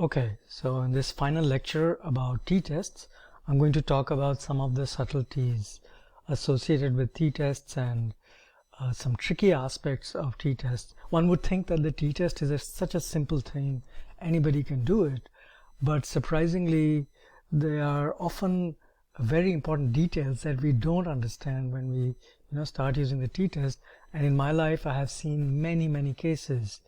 Okay, so in this final lecture about t-tests, I'm going to talk about some of the subtleties associated with t-tests and some tricky aspects of t-tests. One would think that the t-test is such a simple thing, anybody can do it, but surprisingly, there are often very important details that we don't understand when we start using the t-test. And in my life, I have seen many cases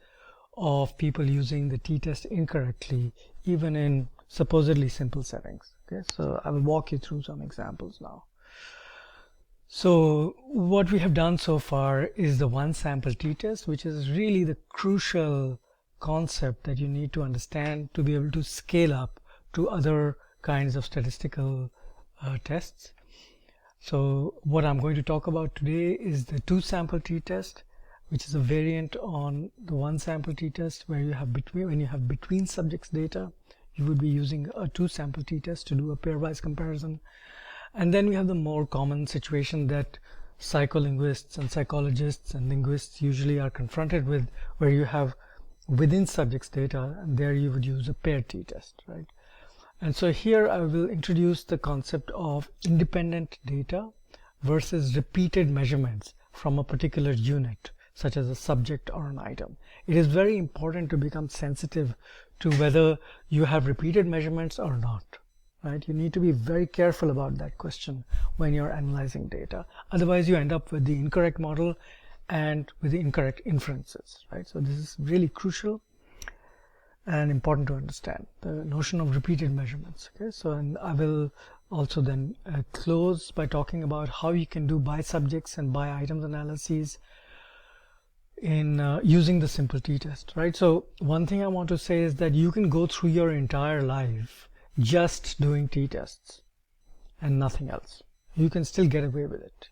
of people using the t-test incorrectly, even in supposedly simple settings. Okay, so I will walk you through some examples now. So what we have done so far is the one sample t-test, which is really the crucial concept that you need to understand to be able to scale up to other kinds of statistical tests. So what I'm going to talk about today is the two sample t-test, which is a variant on the one sample t-test, where you have when you have between subjects data, you would be using a two sample t-test to do a pairwise comparison. And then we have the more common situation that psycholinguists and psychologists and linguists usually are confronted with, where you have within subjects data, and there you would use a paired t-test, right? And so here I will introduce the concept of independent data versus repeated measurements from a particular unit, such as a subject or an item. It is very important to become sensitive to whether you have repeated measurements or not, right? You need to be very careful about that question when you're analyzing data. Otherwise, you end up with the incorrect model and with the incorrect inferences, right? So this is really crucial and important to understand, the notion of repeated measurements. Okay, so and I will also then close by talking about how you can do by subjects and by items analyses in using the simple t-test, right? So one thing I want to say is that you can go through your entire life just doing t-tests and nothing else. You can still get away with it,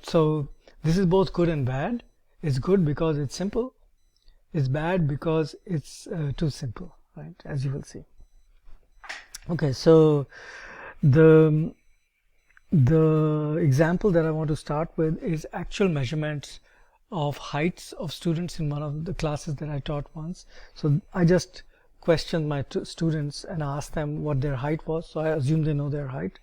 so this is both good and bad. It's good because it's simple. It's bad because it's too simple, right? As you will see. Okay, so the example that I want to start with is actual measurements of heights of students in one of the classes that I taught once. So I just questioned my students and asked them what their height was. So I assume they know their height,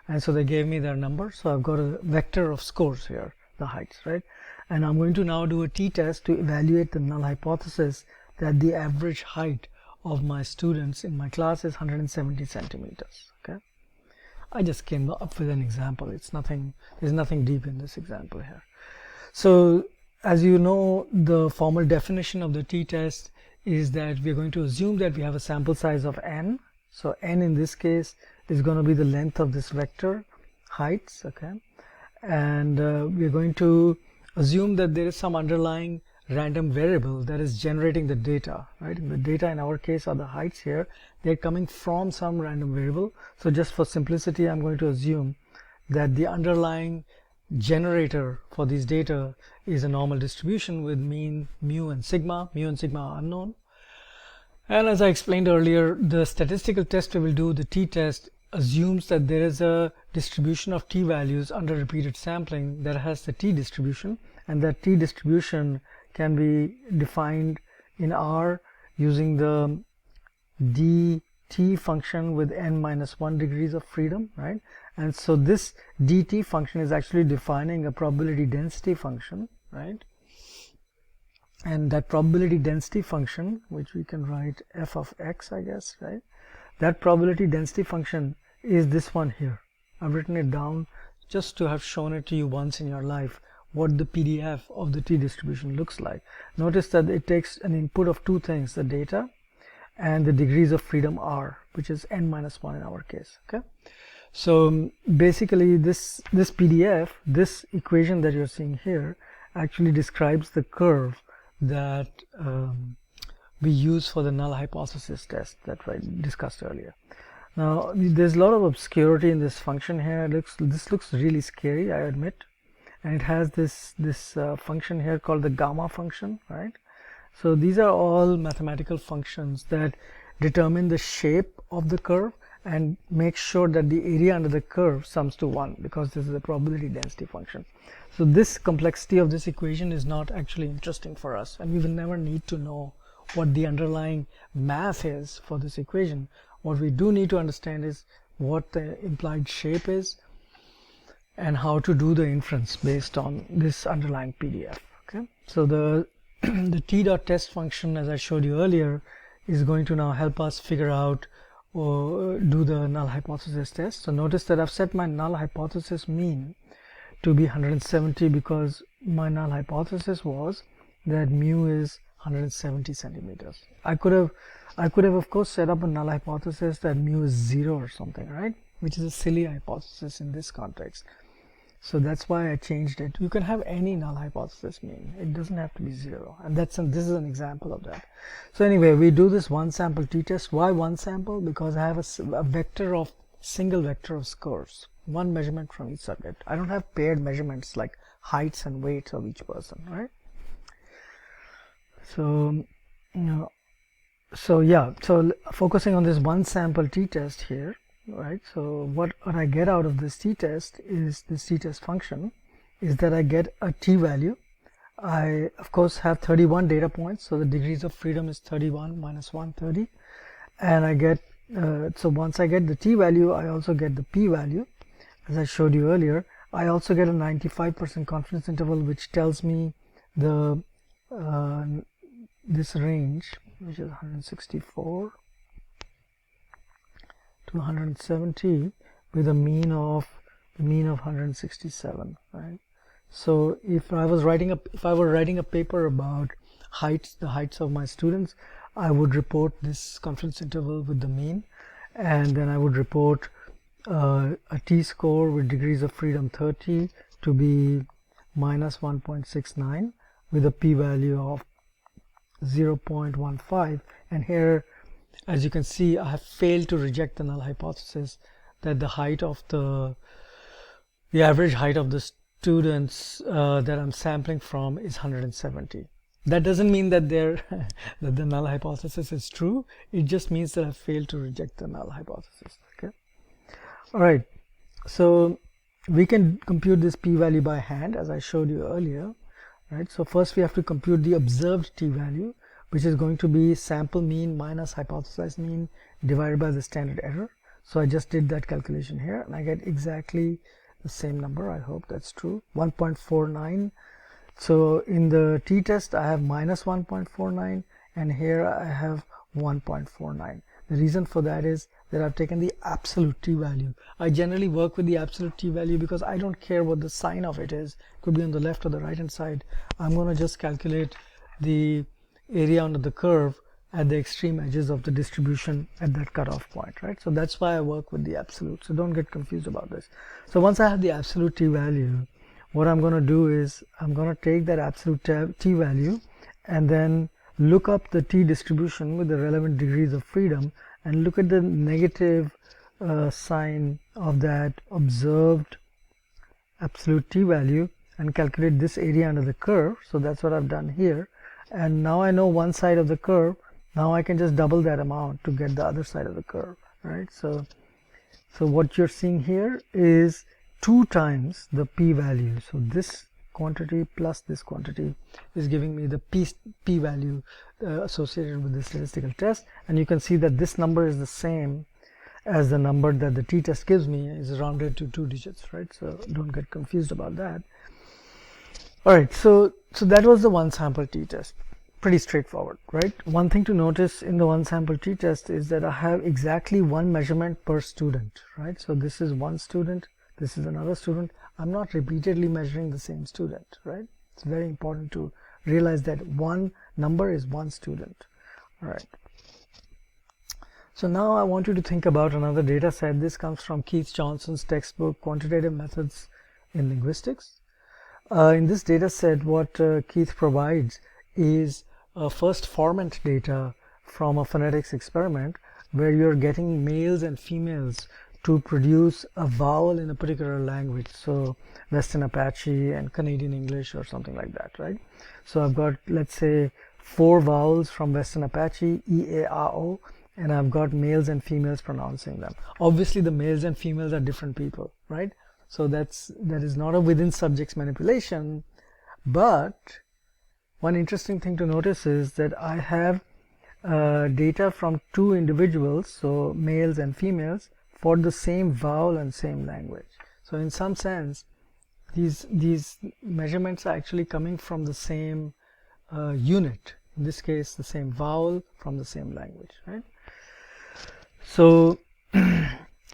and so they gave me their number. So I've got a vector of scores here, the heights, right? And I'm going to now do a t-test to evaluate the null hypothesis that the average height of my students in my class is 170 centimeters. Okay, I just came up with an example. It's nothing, there's nothing deep in this example here. So as you know, the formal definition of the t-test is that we're going to assume that we have a sample size of n. So n in this case is going to be the length of this vector heights, okay, and we're going to assume that there is some underlying random variable that is generating the data, right? And the data in our case are the heights here. They're coming from some random variable. So just for simplicity, I'm going to assume that the underlying generator for these data is a normal distribution with mean, mu, and sigma. Mu and sigma are unknown. And as I explained earlier, the statistical test we will do, the t-test, assumes that there is a distribution of t-values under repeated sampling that has the t-distribution, and that t-distribution can be defined in R using the dt function with n-1 degrees of freedom, right? And so this dt function is actually defining a probability density function, right? And that probability density function, which we can write f of x, I guess, right? That probability density function is this one here. I've written it down just to have shown it to you once in your life, what the PDF of the t-distribution looks like. Notice that it takes an input of two things, the data and the degrees of freedom r, which is n-1 in our case. Okay, so basically this PDF, this equation that you're seeing here, actually describes the curve that we use for the null hypothesis test that I discussed earlier. Now there's a lot of obscurity in this function here. This looks really scary, I admit, and it has this function here called the gamma function, right? So these are all mathematical functions that determine the shape of the curve and make sure that the area under the curve sums to 1, because this is a probability density function. So this complexity of this equation is not actually interesting for us, and we will never need to know what the underlying math is for this equation. What we do need to understand is what the implied shape is and how to do the inference based on this underlying PDF. Okay, so the the t.test function, as I showed you earlier, is going to now help us figure out or do the null hypothesis test. So notice that I've set my null hypothesis mean to be 170 because my null hypothesis was that mu is 170 centimeters. I could have of course set up a null hypothesis that mu is 0 or something, right? Which is a silly hypothesis in this context. So that's why I changed it. You can have any null hypothesis mean. It doesn't have to be 0. And this is an example of that. So anyway, we do this one sample t-test. Why one sample? Because I have a single vector of scores. One measurement from each subject. I don't have paired measurements like heights and weights of each person, right? So, so focusing on this one sample t-test here, right? So what I get out of this t-test is this t-test function is that I get a t-value. I of course have 31 data points, so the degrees of freedom is 31 minus 130, and I get so once I get the t-value, I also get the p-value, as I showed you earlier. I also get a 95% confidence interval, which tells me the this range, which is 164 to 170 with a mean of 167, right? So if I were writing a paper about the heights of my students, I would report this confidence interval with the mean, and then I would report a t-score with degrees of freedom 30 to be minus 1.69 with a p-value of 0.15. And here, as you can see, I have failed to reject the null hypothesis that the height of the average height of the students that I'm sampling from is 170. That doesn't mean that that the null hypothesis is true. It just means that I failed to reject the null hypothesis. Okay. All right. So we can compute this p-value by hand, as I showed you earlier. Right. So first we have to compute the observed t-value, which is going to be sample mean minus hypothesized mean divided by the standard error. So I just did that calculation here, and I get exactly the same number. I hope that's true. 1.49. So in the t-test, I have minus 1.49, and here I have 1.49. The reason for that is that I've taken the absolute t-value. I generally work with the absolute t-value because I don't care what the sign of it is. It could be on the left or the right hand side. I'm going to just calculate the area under the curve at the extreme edges of the distribution at that cutoff point, right? So that's why I work with the absolute. So don't get confused about this. So once I have the absolute t-value, what I'm going to do is I'm going to take that absolute t-value and then look up the t distribution with the relevant degrees of freedom and look at the negative sign of that observed absolute t-value and calculate this area under the curve. So that's what I've done here. And now I know one side of the curve. Now I can just double that amount to get the other side of the curve, right? So what you're seeing here is 2 times the p-value. So this quantity plus this quantity is giving me the p-value associated with the statistical test. And you can see that this number is the same as the number that the t-test gives me, is rounded to 2 digits, right? So don't get confused about that. All right, so that was the one sample t-test. Pretty straightforward, right? One thing to notice in the one sample t-test is that I have exactly one measurement per student, right? So this is one student, this is another student. I'm not repeatedly measuring the same student, right? It's very important to realize that one number is one student. All right. So now I want you to think about another data set. This comes from Keith Johnson's textbook, Quantitative Methods in Linguistics. In this data set, what Keith provides is first formant data from a phonetics experiment where you're getting males and females to produce a vowel in a particular language. So Western Apache and Canadian English or something like that, right? So I've got, let's say, 4 vowels from Western Apache, E, A, R, O, and I've got males and females pronouncing them. Obviously the males and females are different people, right? So that is not a within subjects manipulation, but one interesting thing to notice is that I have data from two individuals, so males and females, for the same vowel and same language. So in some sense, these measurements are actually coming from the same unit. In this case, the same vowel from the same language, right? So,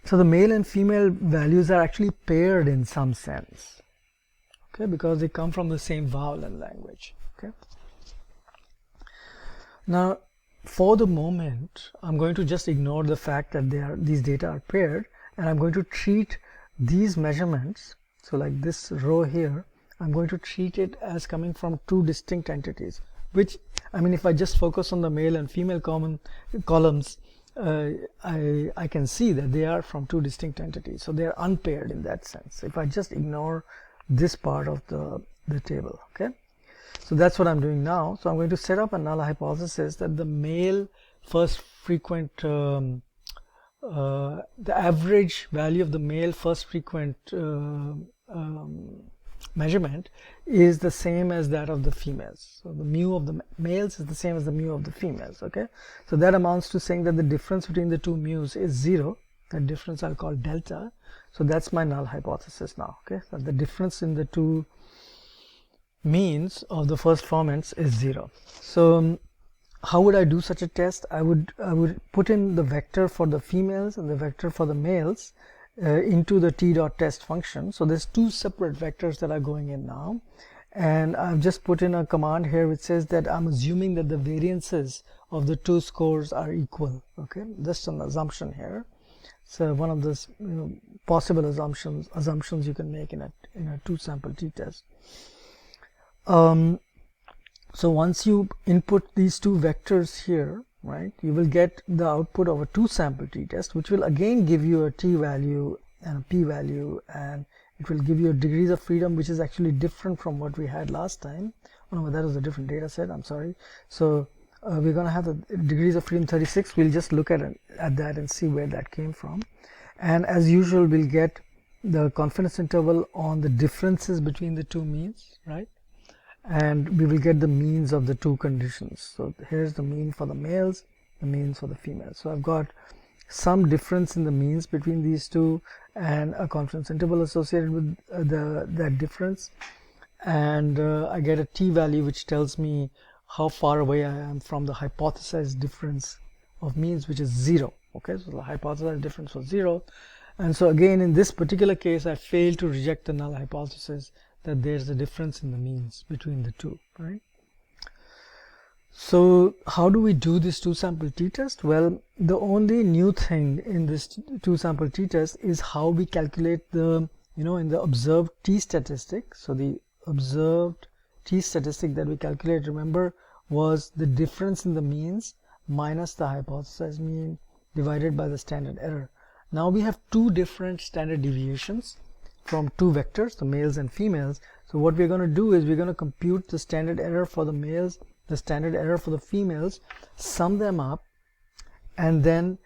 so the male and female values are actually paired in some sense, okay, because they come from the same vowel and language, okay. Now, for the moment, I'm going to just ignore the fact that these data are paired, and I'm going to treat these measurements, so like this row here, I'm going to treat it as coming from two distinct entities, which, I mean, if I just focus on the male and female columns, I can see that they are from two distinct entities, so they are unpaired in that sense, if I just ignore this part of the table, okay. So that's what I'm doing now. So I'm going to set up a null hypothesis that the male first frequent, the average value of the male first frequent measurement is the same as that of the females. So the mu of the males is the same as the mu of the females, okay. So that amounts to saying that the difference between the two mu's is 0. That difference I'll call delta. So that's my null hypothesis now, okay. So the difference in the two means of the first formants is 0. So how would I do such a test? I would put in the vector for the females and the vector for the males into the t.test function. So there's two separate vectors that are going in now, and I've just put in a command here which says that I'm assuming that the variances of the two scores are equal, okay. Just an assumption here. So one of the possible assumptions you can make in a two sample t-test. So once you input these two vectors here, right, you will get the output of a two sample t-test, which will again give you a t-value and a p-value, and it will give you degrees of freedom, which is actually different from what we had last time. Oh no, that was a different data set, I'm sorry. So we're going to have the degrees of freedom 36. We'll just look at that and see where that came from. And as usual, we'll get the confidence interval on the differences between the two means, right? And we will get the means of the two conditions. So here's the mean for the males, the means for the females. So I've got some difference in the means between these two and a confidence interval associated with that difference, and I get a t-value which tells me how far away I am from the hypothesized difference of means, which is 0, okay. So the hypothesized difference was 0, and so again in this particular case I failed to reject the null hypothesis that there's a difference in the means between the two, right? So how do we do this two sample t-test? Well, the only new thing in this two sample t-test is how we calculate the, in the observed t-statistic. So the observed t-statistic that we calculate, remember, was the difference in the means minus the hypothesized mean divided by the standard error. Now we have two different standard deviations from two vectors, the males and females. So what we're going to do is we're going to compute the standard error for the males, the standard error for the females, sum them up, and then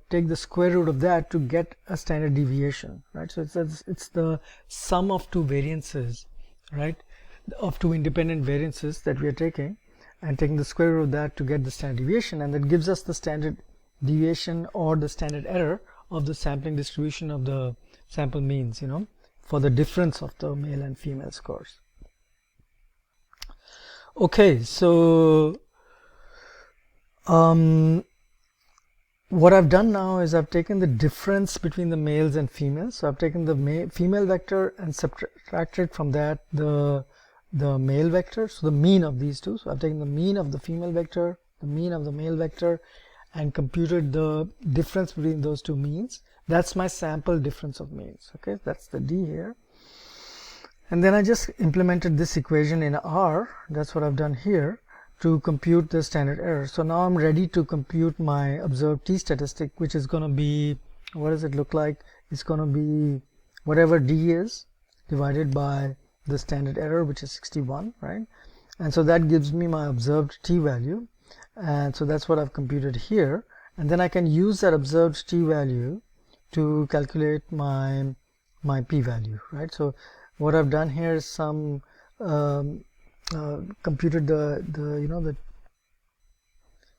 take the square root of that to get a standard deviation, right? So it's the sum of two variances, right, of two independent variances that we are taking, and taking the square root of that to get the standard deviation, and that gives us the standard deviation or the standard error of the sampling distribution of the sample means, for the difference of the male and female scores. Okay, so what I've done now is I've taken the difference between the males and females. So I've taken the female vector and subtracted from that the male vector, so the mean of these two. So I've taken the mean of the female vector, the mean of the male vector, and computed the difference between those two means. That's my sample difference of means, okay. That's the D here. And then I just implemented this equation in R, that's what I've done here, to compute the standard error. So now I'm ready to compute my observed t-statistic, which is going to be, what does it look like? It's going to be whatever D is divided by the standard error, which is 61, right? And so that gives me my observed t-value, and so that's what I've computed here. And then I can use that observed t-value to calculate my p-value, right? So what I've done here is some computed the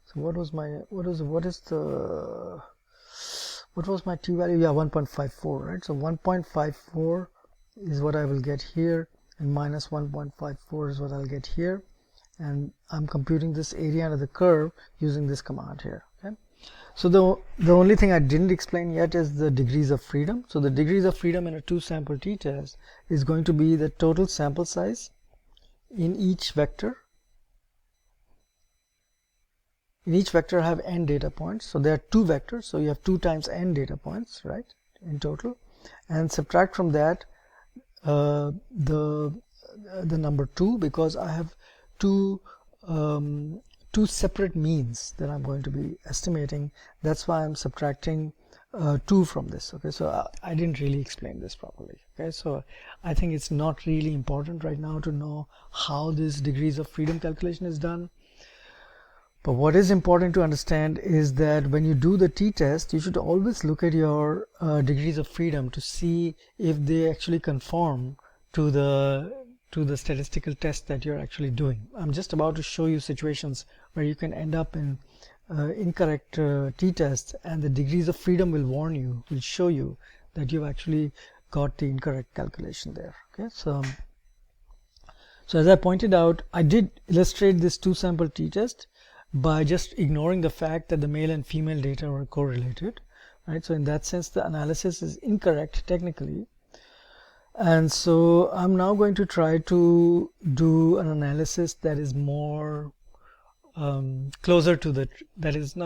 So what is my t value? Yeah, 1.54, right? So 1.54 is what I will get here, and minus 1.54 is what I'll get here, and I'm computing this area under the curve using this command here. Okay, so the only thing I didn't explain yet is the degrees of freedom. So the degrees of freedom in a two-sample t-test is going to be the total sample size in each vector. In each vector I have n data points, so there are two vectors, so you have 2 times n data points, right, in total, and subtract from that the number 2, because I have two separate means that I'm going to be estimating. That's why I'm subtracting 2 from this. Okay, so I didn't really explain this properly. Okay, so I think it's not really important right now to know how this degrees of freedom calculation is done. But what is important to understand is that when you do the t-test, you should always look at your degrees of freedom to see if they actually conform to the statistical test that you're actually doing. I'm just about to show you situations where you can end up in incorrect t-tests, and the degrees of freedom will warn you, will show you that you've actually got the incorrect calculation there. Okay, so as I pointed out, I did illustrate this two-sample t-test by just ignoring the fact that the male and female data were correlated, right? So in that sense, the analysis is incorrect technically. And so I'm now going to try to do an analysis that is more closer to that is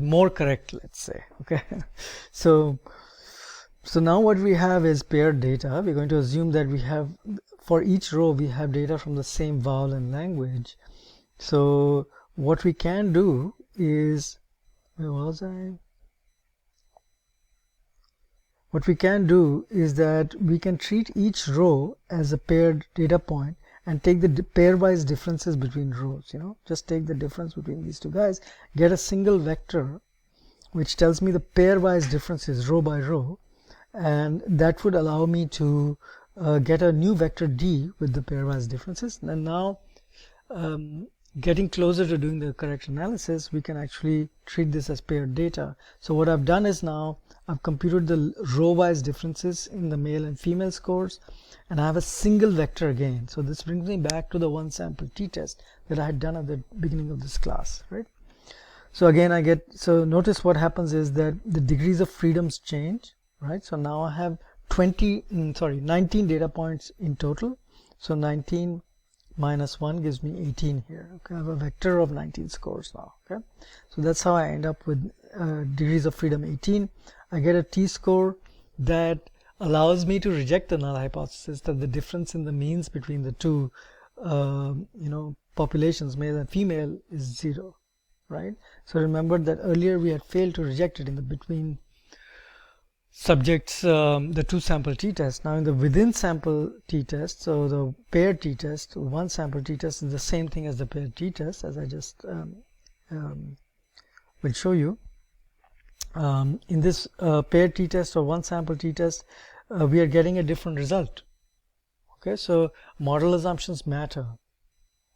more correct, let's say. Okay, so now what we have is paired data. We're going to assume that we have, for each row, we have data from the same vowel and language. So what we can do is, where was I? What we can do is that we can treat each row as a paired data point and take the pairwise differences between rows. Just take the difference between these two guys, get a single vector which tells me the pairwise differences row by row, and that would allow me to get a new vector d with the pairwise differences. And now getting closer to doing the correct analysis, we can actually treat this as paired data. So what I've done is now I've computed the row-wise differences in the male and female scores, and I have a single vector again. So this brings me back to the one sample t-test that I had done at the beginning of this class, right? So again, notice what happens is that the degrees of freedoms change, right? So now I have 19 data points in total. So 19 minus 1 gives me 18 here. Okay, I have a vector of 19 scores now. Okay, so that's how I end up with degrees of freedom 18. I get a t-score that allows me to reject the null hypothesis that the difference in the means between the two populations, male and female, is 0, right? So remember that earlier we had failed to reject it in the between subjects, the two sample t-test. Now in the within sample t-test, so the paired t-test, one sample t-test is the same thing as the paired t-test, as I just will show you. In this paired t-test or one sample t-test, we are getting a different result. Okay, so model assumptions matter,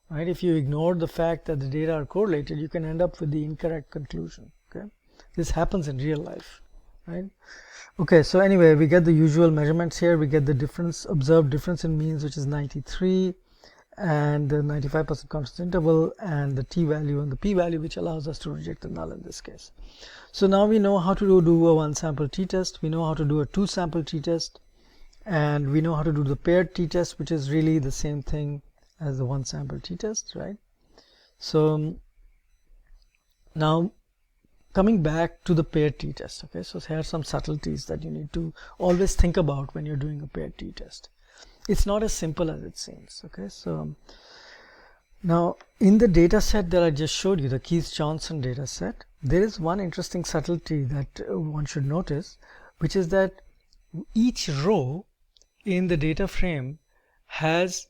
right? If you ignore the fact that the data are correlated, you can end up with the incorrect conclusion. Okay, this happens in real life, right? Okay, so anyway, we get the usual measurements here. We get the observed difference in means, which is 93, and the 95% confidence interval, and the t-value and the p-value, which allows us to reject the null in this case. So now we know how to do a one sample t-test, we know how to do a two sample t-test, and we know how to do the paired t-test, which is really the same thing as the one sample t-test, right? So now coming back to the paired t-test. Okay, so here are some subtleties that you need to always think about when you're doing a paired t-test. It's not as simple as it seems. Okay, so now in the data set that I just showed you, the Keith-Johnson data set, there is one interesting subtlety that one should notice, which is that each row in the data frame has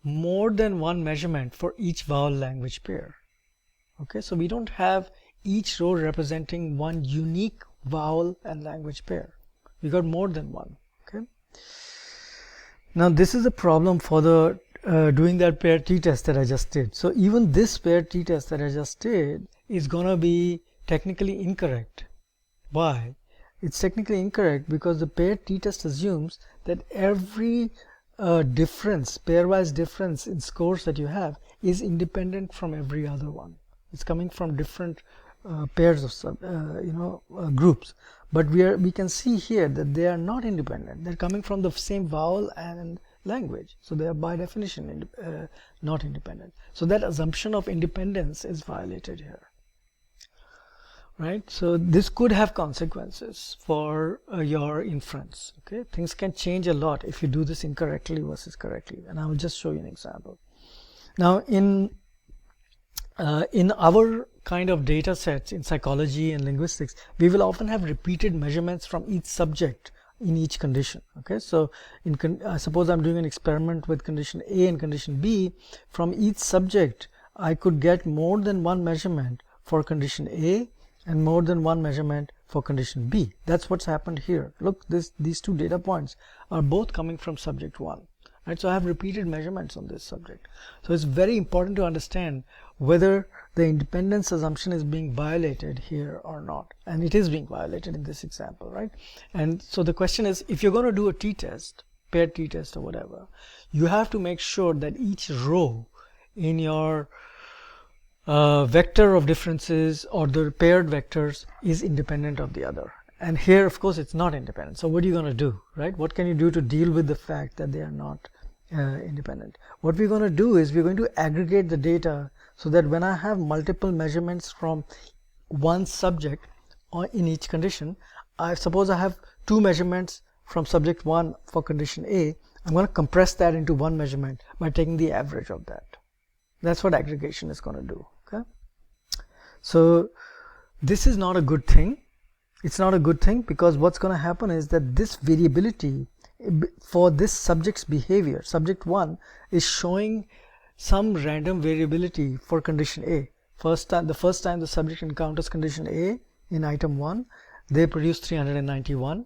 more than one measurement for each vowel language pair. Okay, so we don't have each row representing one unique vowel and language pair. We got more than one. Okay, now this is a problem for the doing that paired t-test that I just did. So even this paired t-test that I just did is gonna be technically incorrect. Why? It's technically incorrect because the paired t-test assumes that every pairwise difference in scores that you have is independent from every other one. It's coming from different pairs of groups, but we can see here that they are not independent. They're coming from the same vowel and language, so they are by definition not independent. So that assumption of independence is violated here, right? So this could have consequences for your inference. Okay, things can change a lot if you do this incorrectly versus correctly, and I will just show you an example. Now in our kind of data sets in psychology and linguistics, we will often have repeated measurements from each subject in each condition. Okay, so suppose I'm doing an experiment with condition A and condition B. From each subject I could get more than one measurement for condition A and more than one measurement for condition B. That's what's happened here. Look, these two data points are both coming from subject 1. Right, so I have repeated measurements on this subject. So it's very important to understand whether the independence assumption is being violated here or not, and it is being violated in this example, right? And so the question is, if you're going to do a t-test, paired t-test or whatever, you have to make sure that each row in your vector of differences or the paired vectors is independent of the other. And here, of course, it's not independent. So what are you going to do, right? What can you do to deal with the fact that they are not independent? What we're going to do is we're going to aggregate the data so that when I have multiple measurements from one subject in each condition, suppose I have 2 measurements from subject 1 for condition A, I'm going to compress that into one measurement by taking the average of that. That's what aggregation is going to do. Okay, so this is not a good thing. It's not a good thing because what's going to happen is that this variability for this subject's behavior, subject 1 is showing some random variability for condition A. The first time the subject encounters condition A in item 1, they produce 391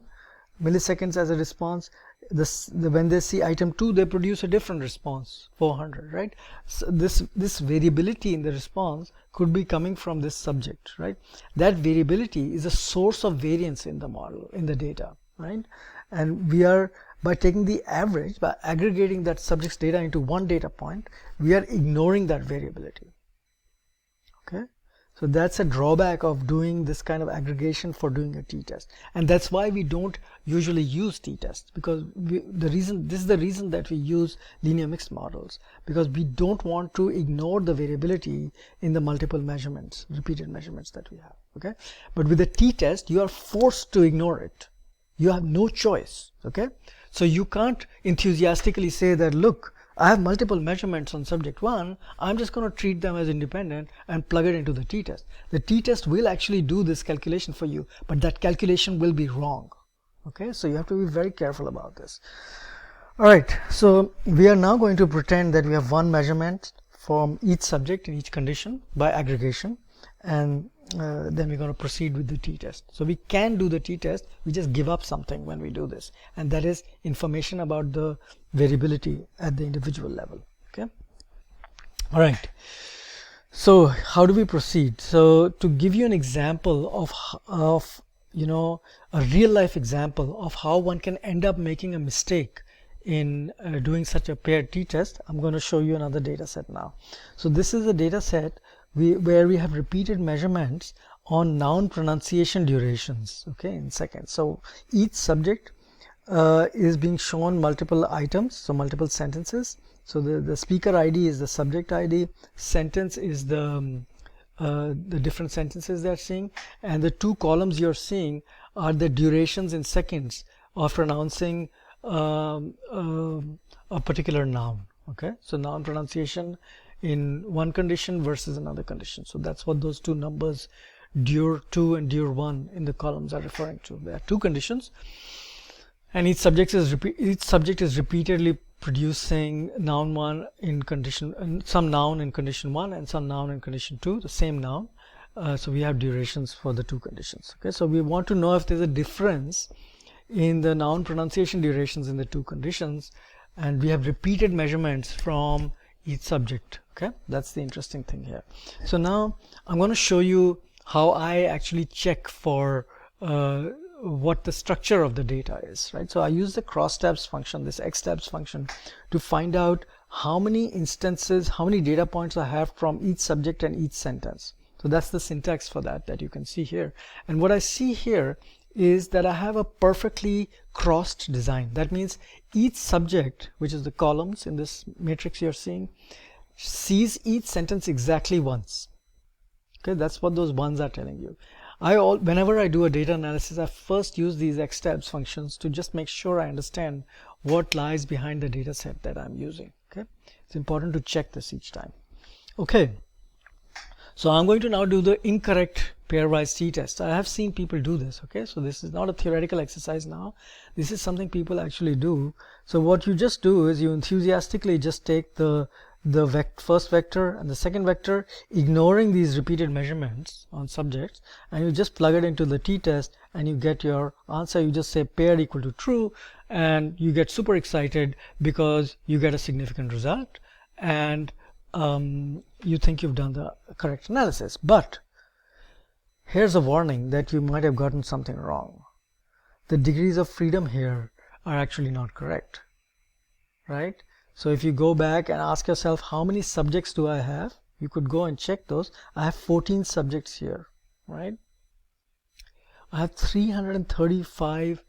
milliseconds as a response. When they see item 2, they produce a different response, 400, right? So this variability in the response could be coming from this subject, right? That variability is a source of variance in the model, in the data, right? And we are, by taking the average, by aggregating that subject's data into one data point, we are ignoring that variability. Okay, so that's a drawback of doing this kind of aggregation for doing a t-test, and that's why we don't usually use t-tests, because this is the reason that we use linear mixed models, because we don't want to ignore the variability in the multiple measurements, repeated measurements that we have. Okay, but with a t-test you are forced to ignore it. You have no choice. Okay, so you can't enthusiastically say that, look, I have multiple measurements on subject 1, I'm just going to treat them as independent and plug it into the t-test. The t-test will actually do this calculation for you, but that calculation will be wrong. Okay, so you have to be very careful about this. Alright, so we are now going to pretend that we have one measurement from each subject in each condition by aggregation, and then we're going to proceed with the t-test. So we can do the t-test, we just give up something when we do this, and that is information about the variability at the individual level. Okay, all right, so how do we proceed? So to give you an example of a real life example of how one can end up making a mistake in doing such a paired t-test, I'm going to show you another data set now. So this is a data set where we have repeated measurements on noun pronunciation durations, okay, in seconds. So each subject is being shown multiple items, so multiple sentences. So the speaker ID is the subject ID, sentence is the different sentences they're seeing, and the two columns you're seeing are the durations in seconds of pronouncing a particular noun. Okay, so noun pronunciation in one condition versus another condition. So that's what those two numbers, dur 2 and dur 1, in the columns are referring to. There are two conditions, and each subject is repeatedly producing noun 1 in condition, and some noun in condition 1 and some noun in condition 2, the same noun. So we have durations for the two conditions. Okay, so we want to know if there's a difference in the noun pronunciation durations in the two conditions and we have repeated measurements from each subject. Okay, that's the interesting thing here. So now I'm going to show you how I actually check for what the structure of the data is, right? So I use the crosstabs function, this xtabs function, to find out how many instances, how many data points I have from each subject and each sentence. So that's the syntax for that you can see here. And what I see here is that I have a perfectly crossed design. That means each subject, which is the columns in this matrix you're seeing, sees each sentence exactly once. Okay, that's what those ones are telling you. Whenever I do a data analysis, I first use these xtabs functions to just make sure I understand what lies behind the data set that I'm using. Okay, it's important to check this each time. Okay, so I'm going to now do the incorrect pairwise t-test. I have seen people do this. Okay, so this is not a theoretical exercise now. This is something people actually do. So what you just do is you enthusiastically just take the first vector and the second vector, ignoring these repeated measurements on subjects, and you just plug it into the t-test and you get your answer. You just say paired equal to true, and you get super excited because you get a significant result, and you think you've done the correct analysis. But here's a warning that you might have gotten something wrong. The degrees of freedom here are actually not correct, right? So if you go back and ask yourself, how many subjects do I have? You could go and check those. I have 14 subjects here, right? I have 335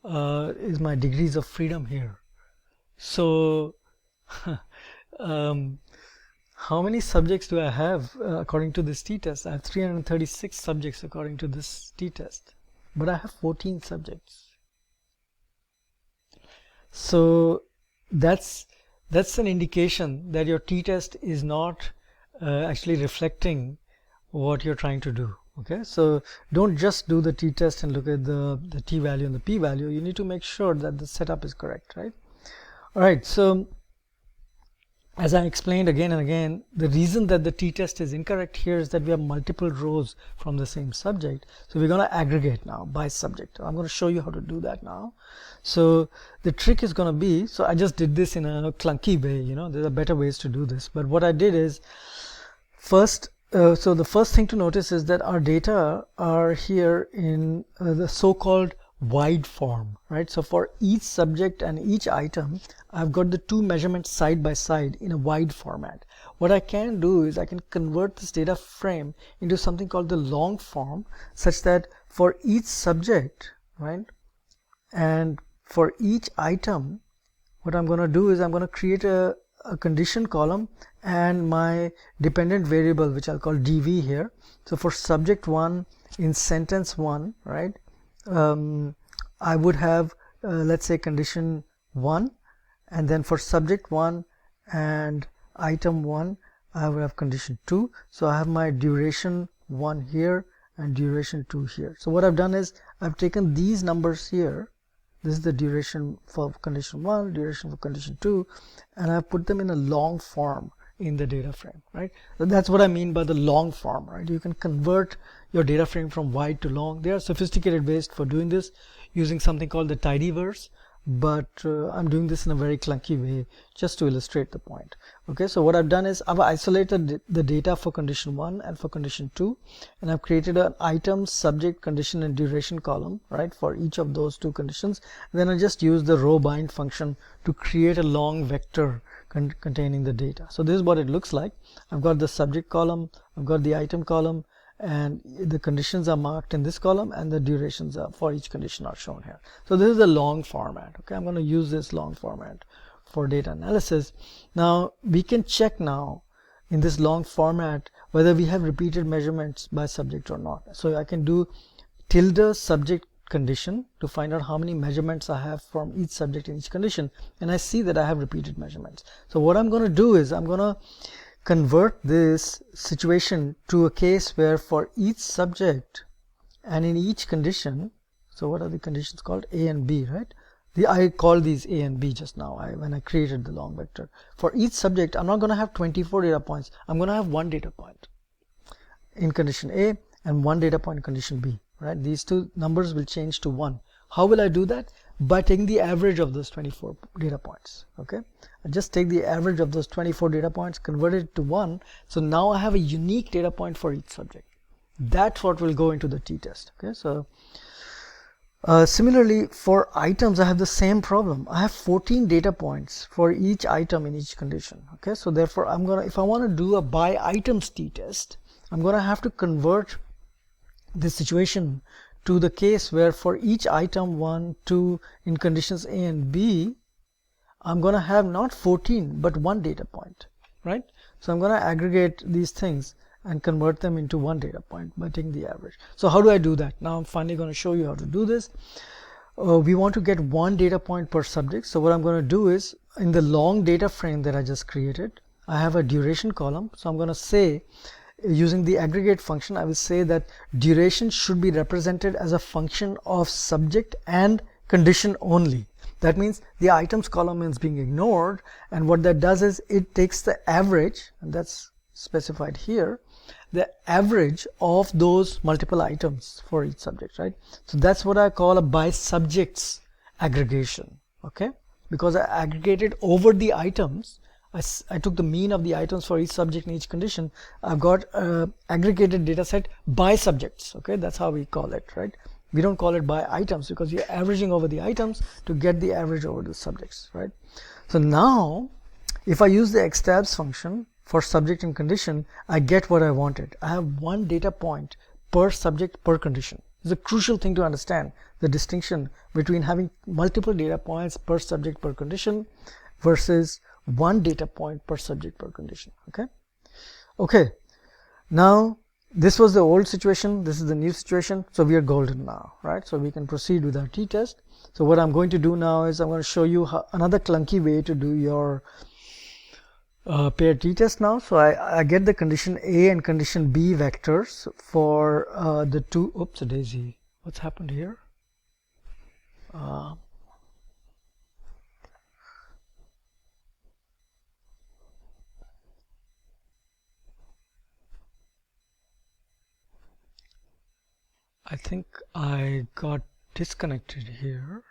is my degrees of freedom here. So how many subjects do I have according to this t-test? I have 336 subjects according to this t-test, but I have 14 subjects. So that's an indication that your t-test is not actually reflecting what you're trying to do. Okay, so don't just do the t-test and look at the t-value and the p-value. You need to make sure that the setup is correct, right? All right, so as I explained again and again, the reason that the t-test is incorrect here is that we have multiple rows from the same subject. So we're going to aggregate now by subject. I'm going to show you how to do that now. So the trick is going to be, so I just did this in a clunky way, you know, there are better ways to do this. But what I did is, first, so the first thing to notice is that our data are here in the so-called wide form, right? So for each subject and each item, I've got the two measurements side by side in a wide format. What I can do is I can convert this data frame into something called the long form, such that for each subject, right, and for each item, what I'm going to do is I'm going to create a condition column and my dependent variable, which I'll call dv here. So for subject 1 in sentence 1, right, I would have let's say condition 1, and then for subject 1 and item 1 I would have condition 2. So I have my duration 1 here and duration 2 here. So what I've done is I've taken these numbers here. This is the duration for condition 1, duration for condition 2, and I've put them in a long form in the data frame, right? So that's what I mean by the long form, right? You can convert your data frame from wide to long. There are sophisticated ways for doing this using something called the tidyverse, but I'm doing this in a very clunky way just to illustrate the point. Okay, so what I've done is I've isolated the data for condition 1 and for condition 2, and I've created an item, subject, condition, and duration column, right, for each of those two conditions. Then I just use the row bind function to create a long vector containing the data. So this is what it looks like. I've got the subject column, I've got the item column, and the conditions are marked in this column, and the durations are for each condition are shown here. So this is the long format. Okay, I'm going to use this long format for data analysis. Now we can check now in this long format whether we have repeated measurements by subject or not. So I can do tilde subject condition to find out how many measurements I have from each subject in each condition, and I see that I have repeated measurements. So what I'm going to do is I'm going to convert this situation to a case where for each subject and in each condition, so what are the conditions called? A and B, right? I called these A and B just now when I created the long vector. For each subject, I'm not going to have 24 data points. I'm going to have one data point in condition A and one data point in condition B, right? These two numbers will change to 1. How will I do that? by taking the average of those 24 data points. Okay, I just take the average of those 24 data points, convert it to 1. So now I have a unique data point for each subject. That's what will go into the t-test. Okay, so similarly for items, I have the same problem. I have 14 data points for each item in each condition. Okay, so therefore I'm gonna, if I want to do a by items t-test, I'm gonna have to convert this situation to the case where for each item 1, 2 in conditions A and B, I'm gonna have not 14 but 1 data point, right? So I'm gonna aggregate these things and convert them into 1 data point by taking the average. So how do I do that? Now I'm finally going to show you how to do this. We want to get 1 data point per subject. So what I'm going to do is, in the long data frame that I just created, I have a duration column. So I'm going to say, using the aggregate function, I will say that duration should be represented as a function of subject and condition only. That means the items column is being ignored, and what that does is it takes the average, and that's specified here, the average of those multiple items for each subject, right? So that's what I call a by subjects aggregation. Okay, because I aggregated over the items, I took the mean of the items for each subject in each condition. I've got aggregated data set by subjects. Okay, that's how we call it, right? We don't call it by items because you're averaging over the items to get the average over the subjects, right? So now if I use the xtabs function for subject and condition, I get what I wanted. I have 1 data point per subject per condition. It's a crucial thing to understand, the distinction between having multiple data points per subject per condition versus 1 data point per subject per condition. Okay, now this was the old situation, this is the new situation, so we are golden now, right? So we can proceed with our t-test. So what I'm going to do now is I'm going to show you another clunky way to do your paired t-test now. So I get the condition A and condition B vectors for the two, oops, a daisy, what's happened here? I think I got disconnected here.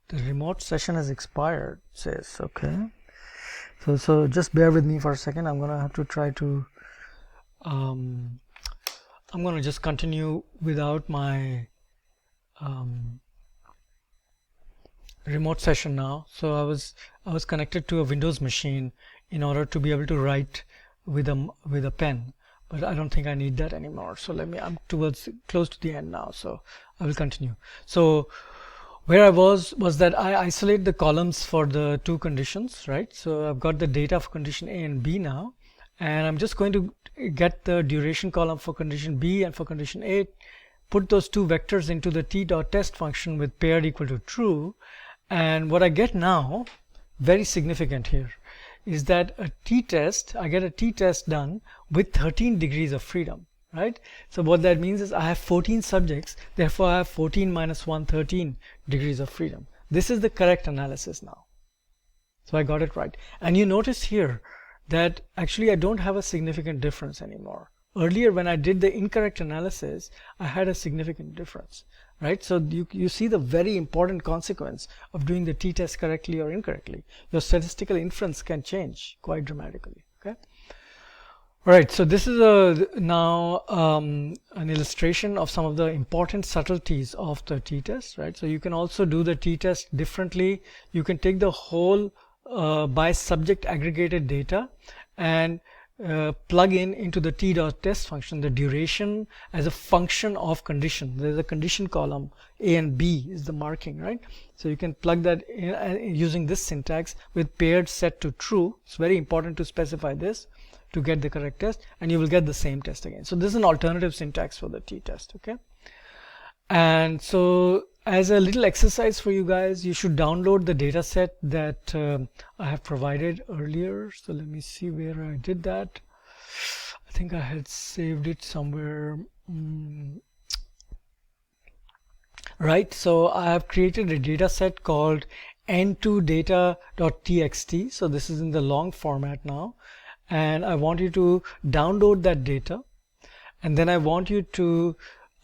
The remote session has expired, it says. Okay. So just bear with me for a second. I'm gonna have to try to I'm gonna just continue without my remote session now. So I was connected to a Windows machine in order to be able to write with a pen, but I don't think I need that anymore. So I'm close to the end now, so I will continue. So where I was that I isolate the columns for the two conditions, right? So I've got the data for condition A and B now, and I'm just going to get the duration column for condition B and for condition A, put those two vectors into the t.test function with paired equal to true, and what I get now, very significant here, is that I get a t-test done with 13 degrees of freedom. Right? So what that means is I have 14 subjects, therefore I have 14 minus 1, 13 degrees of freedom. This is the correct analysis now. So I got it right. And you notice here that actually I don't have a significant difference anymore. Earlier when I did the incorrect analysis, I had a significant difference. Right? So you see the very important consequence of doing the t-test correctly or incorrectly. Your statistical inference can change quite dramatically. Okay? Alright, so this is now an illustration of some of the important subtleties of the t-test, right? So you can also do the t-test differently. You can take the whole by subject aggregated data and plug into the t.test function the duration as a function of condition. There's a condition column, A and B is the marking, right? So you can plug that in using this syntax with paired set to true. It's very important to specify this to get the correct test, and you will get the same test again. So this is an alternative syntax for the t-test. Okay, and so as a little exercise for you guys, you should download the data set that I have provided earlier. So let me see where I did that. I think I had saved it somewhere. Right, so I have created a data set called n2data.txt. So this is in the long format now, and I want you to download that data, and then I want you to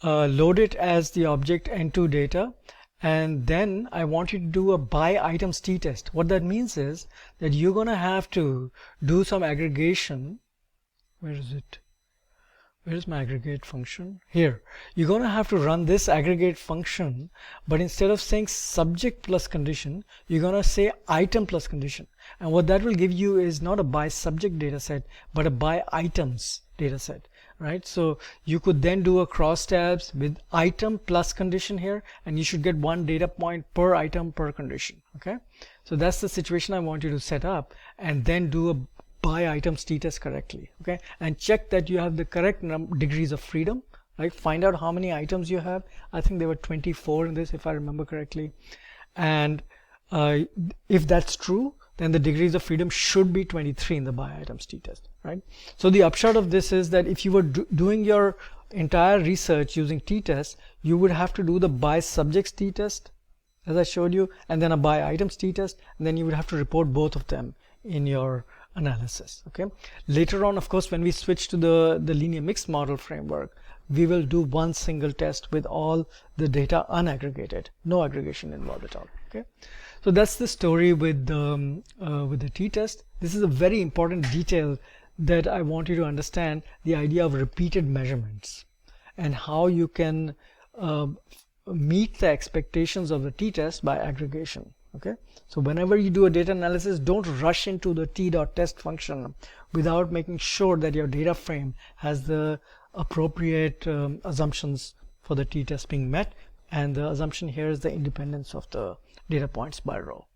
load it as the object n2data, And then I want you to do a by items t-test. What that means is that you're going to have to do some aggregation. Where is it? Where's my aggregate function? Here. You're going to have to run this aggregate function, but instead of saying subject plus condition, you're going to say item plus condition. And what that will give you is not a by subject data set, but a by items data set, right? So you could then do a cross tabs with item plus condition here, and you should get one data point per item per condition. Okay. So that's the situation I want you to set up, and then do a by items t-test correctly, okay, and check that you have the correct degrees of freedom, right? Find out how many items you have. I think there were 24 in this, if I remember correctly, and if that's true, then the degrees of freedom should be 23 in the by items t-test, right? So the upshot of this is that if you were doing your entire research using t-test, you would have to do the by subjects t-test as I showed you, and then a by items t-test, and then you would have to report both of them in your analysis. Okay, later on, of course, when we switch to the linear mixed model framework, we will do one single test with all the data unaggregated, no aggregation involved at all. Okay, so that's the story with the t-test. This is a very important detail that I want you to understand, the idea of repeated measurements and how you can meet the expectations of the t-test by aggregation. Okay, so whenever you do a data analysis, don't rush into the t.test function without making sure that your data frame has the appropriate assumptions for the t-test being met, and the assumption here is the independence of the data points by row.